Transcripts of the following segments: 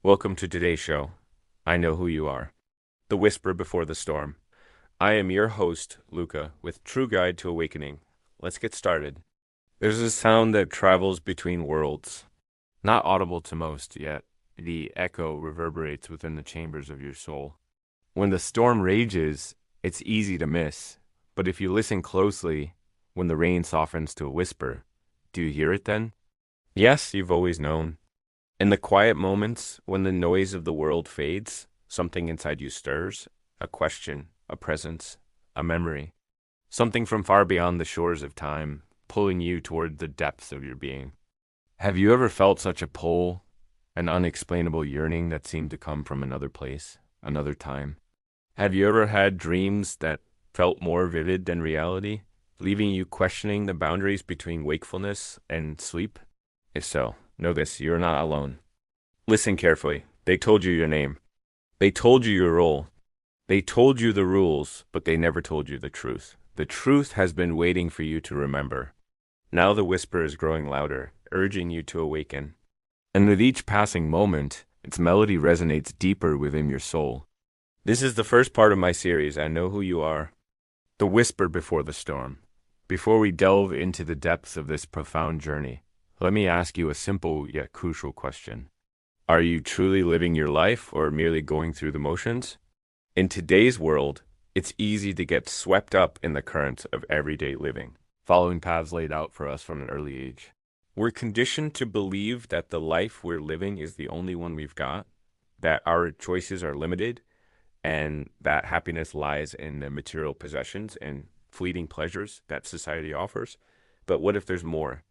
Welcome to today's show. I know who you are. The Whisper Before the Storm. I am your host, Luca, with True Guide to Awakening. Let's get started. There's a sound that travels between worlds, not audible to most, yet the echo reverberates within the chambers of your soul. When the storm rages, it's easy to miss, but if you listen closely, when the rain softens to a whisper, do you hear it then? Yes, you've always known. In the quiet moments, when the noise of the world fades, something inside you stirs, a question, a presence, a memory, something from far beyond the shores of time, pulling you toward the depths of your being. Have you ever felt such a pull, an unexplainable yearning that seemed to come from another place, another time? Have you ever had dreams that felt more vivid than reality, leaving you questioning the boundaries between wakefulness and sleep? If so, know this, you're not alone. Listen carefully. They told you your name. They told you your role. They told you the rules, but they never told you the truth. The truth has been waiting for you to remember. Now the whisper is growing louder, urging you to awaken. And with each passing moment, its melody resonates deeper within your soul. This is the first part of my series, I Know Who You Are. The Whisper Before the Storm. Before we delve into the depths of this profound journey, let me ask you a simple yet crucial question. Are you truly living your life or merely going through the motions? In today's world, it's easy to get swept up in the currents of everyday living, following paths laid out for us from an early age. We're conditioned to believe that the life we're living is the only one we've got, that our choices are limited, and that happiness lies in the material possessions and fleeting pleasures that society offers. But what if there's more?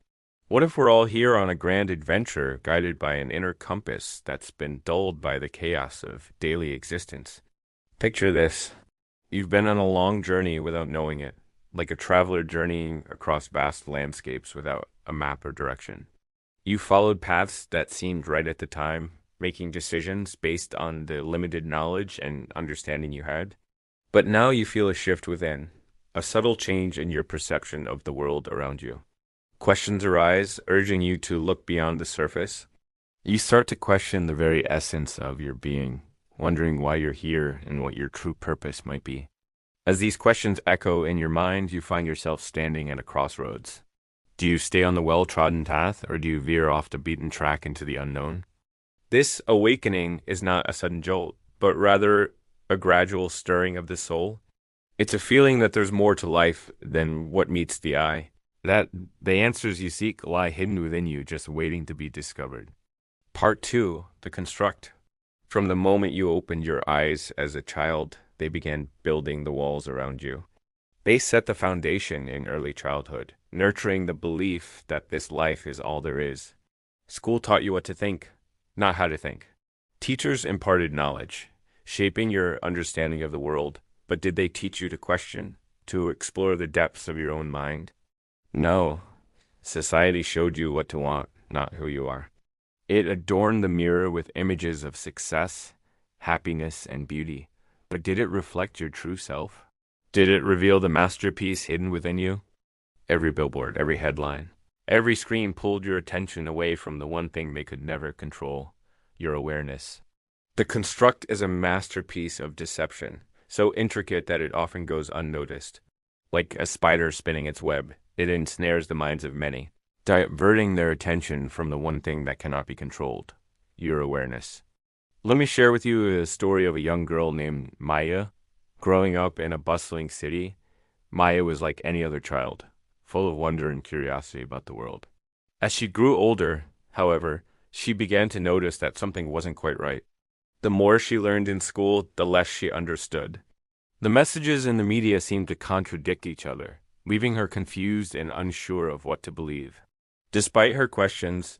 What if we're all here on a grand adventure guided by an inner compass that's been dulled by the chaos of daily existence? Picture this. You've been on a long journey without knowing it, like a traveler journeying across vast landscapes without a map or direction. You followed paths that seemed right at the time, making decisions based on the limited knowledge and understanding you had. But now you feel a shift within, a subtle change in your perception of the world around you. Questions arise, urging you to look beyond the surface. You start to question the very essence of your being, wondering why you're here and what your true purpose might be. As these questions echo in your mind, you find yourself standing at a crossroads. Do you stay on the well-trodden path, or do you veer off the beaten track into the unknown? This awakening is not a sudden jolt, but rather a gradual stirring of the soul. It's a feeling that there's more to life than what meets the eye. That the answers you seek lie hidden within you, just waiting to be discovered. Part 2, the construct. From the moment you opened your eyes as a child, they began building the walls around you. They set the foundation in early childhood, nurturing the belief that this life is all there is. School taught you what to think, not how to think. Teachers imparted knowledge, shaping your understanding of the world, but did they teach you to question, to explore the depths of your own mind? No. Society showed you what to want, not who you are. It adorned the mirror with images of success, happiness, and beauty. But did it reflect your true self? Did it reveal the masterpiece hidden within you? Every billboard, every headline, every screen pulled your attention away from the one thing they could never control, your awareness. The construct is a masterpiece of deception, so intricate that it often goes unnoticed. Like a spider spinning its web, it ensnares the minds of many, diverting their attention from the one thing that cannot be controlled, your awareness. Let me share with you a story of a young girl named Maya. Growing up in a bustling city, Maya was like any other child, full of wonder and curiosity about the world. As she grew older, however, she began to notice that something wasn't quite right. The more she learned in school, the less she understood. The messages in the media seemed to contradict each other, leaving her confused and unsure of what to believe. Despite her questions,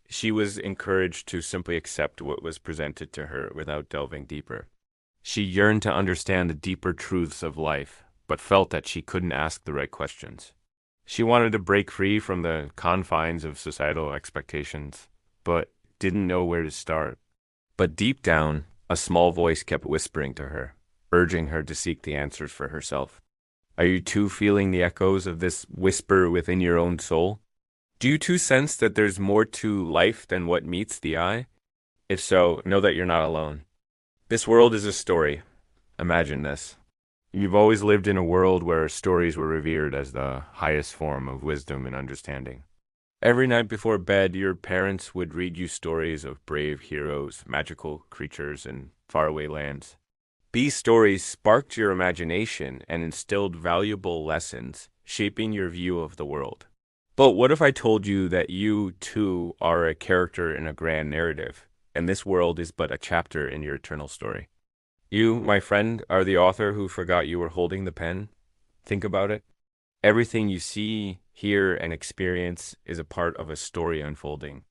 she was encouraged to simply accept what was presented to her without delving deeper. She yearned to understand the deeper truths of life, but felt that she couldn't ask the right questions. She wanted to break free from the confines of societal expectations, but didn't know where to start. But deep down, a small voice kept whispering to her, urging her to seek the answers for herself. Are you too feeling the echoes of this whisper within your own soul? Do you too sense that there's more to life than what meets the eye? If so, know that you're not alone. This world is a story. Imagine this. You've always lived in a world where stories were revered as the highest form of wisdom and understanding. Every night before bed, your parents would read you stories of brave heroes, magical creatures, and faraway lands. These stories sparked your imagination and instilled valuable lessons, shaping your view of the world. But what if I told you that you, too, are a character in a grand narrative, and this world is but a chapter in your eternal story? You, my friend, are the author who forgot you were holding the pen. Think about it. Everything you see, hear, and experience is a part of a story unfolding.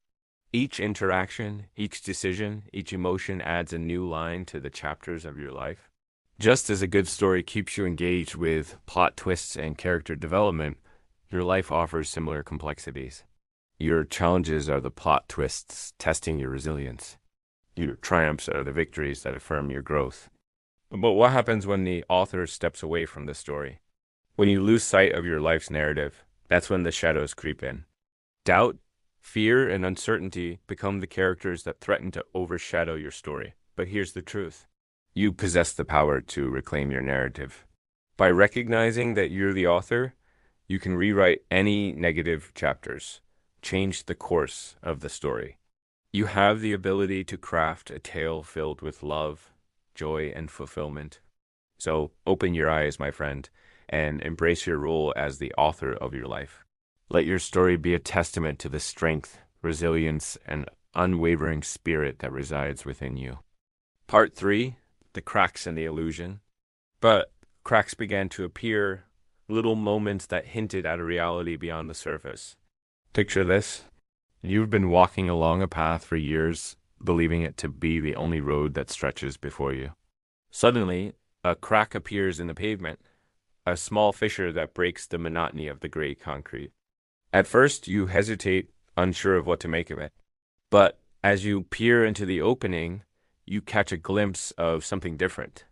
Each interaction, each decision, each emotion adds a new line to the chapters of your life. Just as a good story keeps you engaged with plot twists and character development, your life offers similar complexities. Your challenges are the plot twists testing your resilience. Your triumphs are the victories that affirm your growth. But what happens when the author steps away from the story? When you lose sight of your life's narrative, that's when the shadows creep in. Doubt, fear, and uncertainty become the characters that threaten to overshadow your story. But here's the truth. You possess the power to reclaim your narrative. By recognizing that you're the author, you can rewrite any negative chapters, change the course of the story. You have the ability to craft a tale filled with love, joy, and fulfillment. So open your eyes, my friend, and embrace your role as the author of your life. Let your story be a testament to the strength, resilience, and unwavering spirit that resides within you. Part 3, the cracks in the illusion. But cracks began to appear, little moments that hinted at a reality beyond the surface. Picture this. You've been walking along a path for years, believing it to be the only road that stretches before you. Suddenly, a crack appears in the pavement, a small fissure that breaks the monotony of the gray concrete. At first, you hesitate, unsure of what to make of it. But as you peer into the opening, you catch a glimpse of something different,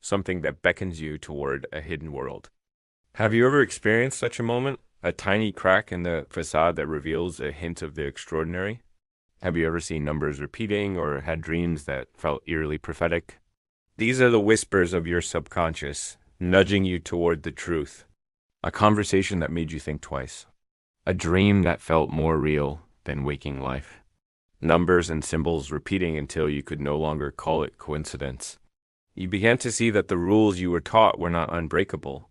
something that beckons you toward a hidden world. Have you ever experienced such a moment? A tiny crack in the facade that reveals a hint of the extraordinary? Have you ever seen numbers repeating or had dreams that felt eerily prophetic? These are the whispers of your subconscious, nudging you toward the truth. A conversation that made you think twice. A dream that felt more real than waking life. Numbers and symbols repeating until you could no longer call it coincidence. You began to see that the rules you were taught were not unbreakable.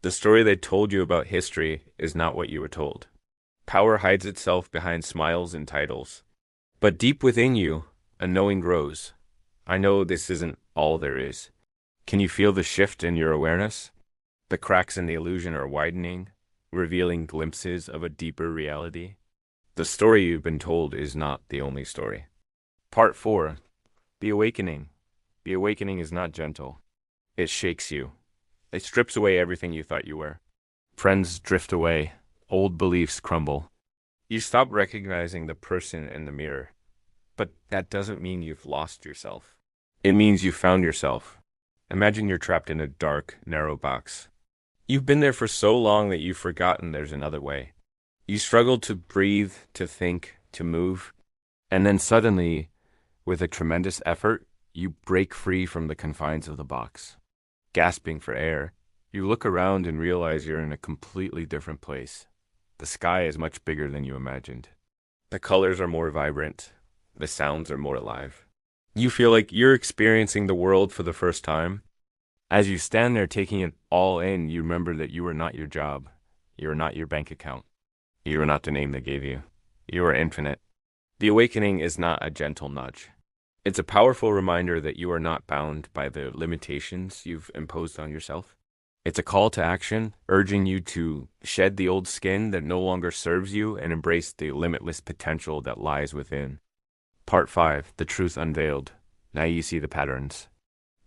The story they told you about history is not what you were told. Power hides itself behind smiles and titles. But deep within you, a knowing grows. I know this isn't all there is. Can you feel the shift in your awareness? The cracks in the illusion are widening, revealing glimpses of a deeper reality. The story you've been told is not the only story. Part 4. The Awakening. The awakening is not gentle. It shakes you. It strips away everything you thought you were. Friends drift away. Old beliefs crumble. You stop recognizing the person in the mirror. But that doesn't mean you've lost yourself. It means you found yourself. Imagine you're trapped in a dark, narrow box. You've been there for so long that you've forgotten there's another way. You struggle to breathe, to think, to move. And then suddenly, with a tremendous effort, you break free from the confines of the box. Gasping for air, you look around and realize you're in a completely different place. The sky is much bigger than you imagined. The colors are more vibrant. The sounds are more alive. You feel like you're experiencing the world for the first time. As you stand there taking it all in, you remember that you are not your job. You are not your bank account. You are not the name they gave you. You are infinite. The awakening is not a gentle nudge. It's a powerful reminder that you are not bound by the limitations you've imposed on yourself. It's a call to action, urging you to shed the old skin that no longer serves you and embrace the limitless potential that lies within. Part 5, The Truth Unveiled. Now you see the patterns.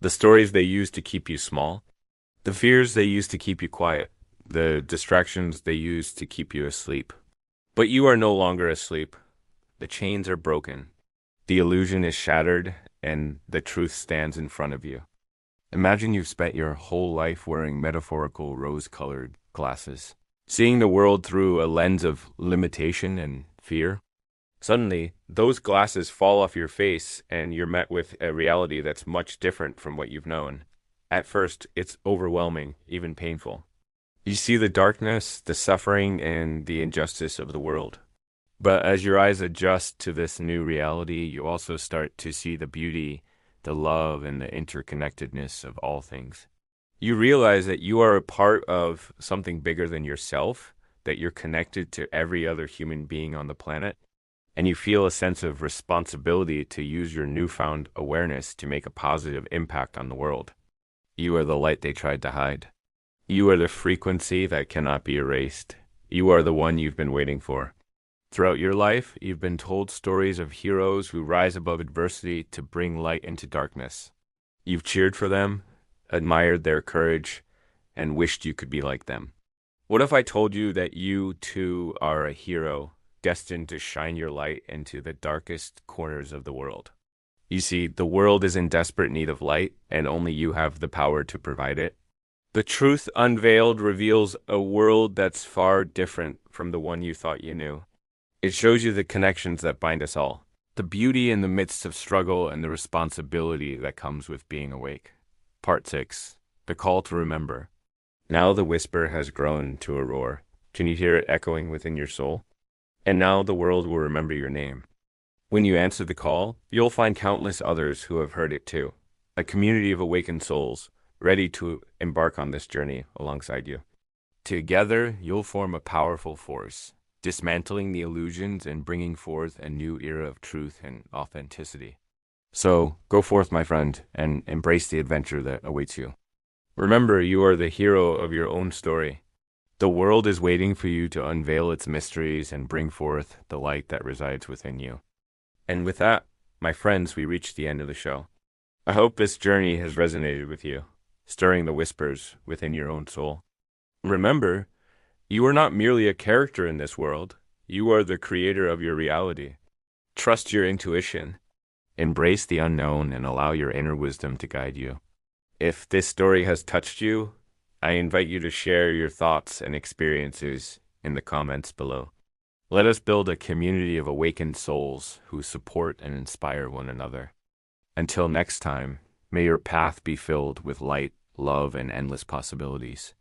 The stories they use to keep you small. The fears they use to keep you quiet. The distractions they use to keep you asleep. But you are no longer asleep. The chains are broken. The illusion is shattered, and the truth stands in front of you. Imagine you've spent your whole life wearing metaphorical rose-colored glasses, seeing the world through a lens of limitation and fear. Suddenly, those glasses fall off your face and you're met with a reality that's much different from what you've known. At first, it's overwhelming, even painful. You see the darkness, the suffering, and the injustice of the world. But as your eyes adjust to this new reality, you also start to see the beauty, the love, and the interconnectedness of all things. You realize that you are a part of something bigger than yourself, that you're connected to every other human being on the planet, and you feel a sense of responsibility to use your newfound awareness to make a positive impact on the world. You are the light they tried to hide. You are the frequency that cannot be erased. You are the one you've been waiting for. Throughout your life, you've been told stories of heroes who rise above adversity to bring light into darkness. You've cheered for them, admired their courage, and wished you could be like them. What if I told you that you too are a hero, destined to shine your light into the darkest corners of the world? You see, the world is in desperate need of light, and only you have the power to provide it. The truth unveiled reveals a world that's far different from the one you thought you knew. It shows you the connections that bind us all, the beauty in the midst of struggle, and the responsibility that comes with being awake. Part 6. The Call to Remember. Now the whisper has grown to a roar. Can you hear it echoing within your soul? And now the world will remember your name. When you answer the call, you'll find countless others who have heard it too. A community of awakened souls, ready to embark on this journey alongside you. Together, you'll form a powerful force, dismantling the illusions and bringing forth a new era of truth and authenticity. So, go forth, my friend, and embrace the adventure that awaits you. Remember, you are the hero of your own story. The world is waiting for you to unveil its mysteries and bring forth the light that resides within you. And with that, my friends, we reach the end of the show. I hope this journey has resonated with you, stirring the whispers within your own soul. Remember, you are not merely a character in this world. You are the creator of your reality. Trust your intuition. Embrace the unknown and allow your inner wisdom to guide you. If this story has touched you, I invite you to share your thoughts and experiences in the comments below. Let us build a community of awakened souls who support and inspire one another. Until next time, may your path be filled with light, love, and endless possibilities.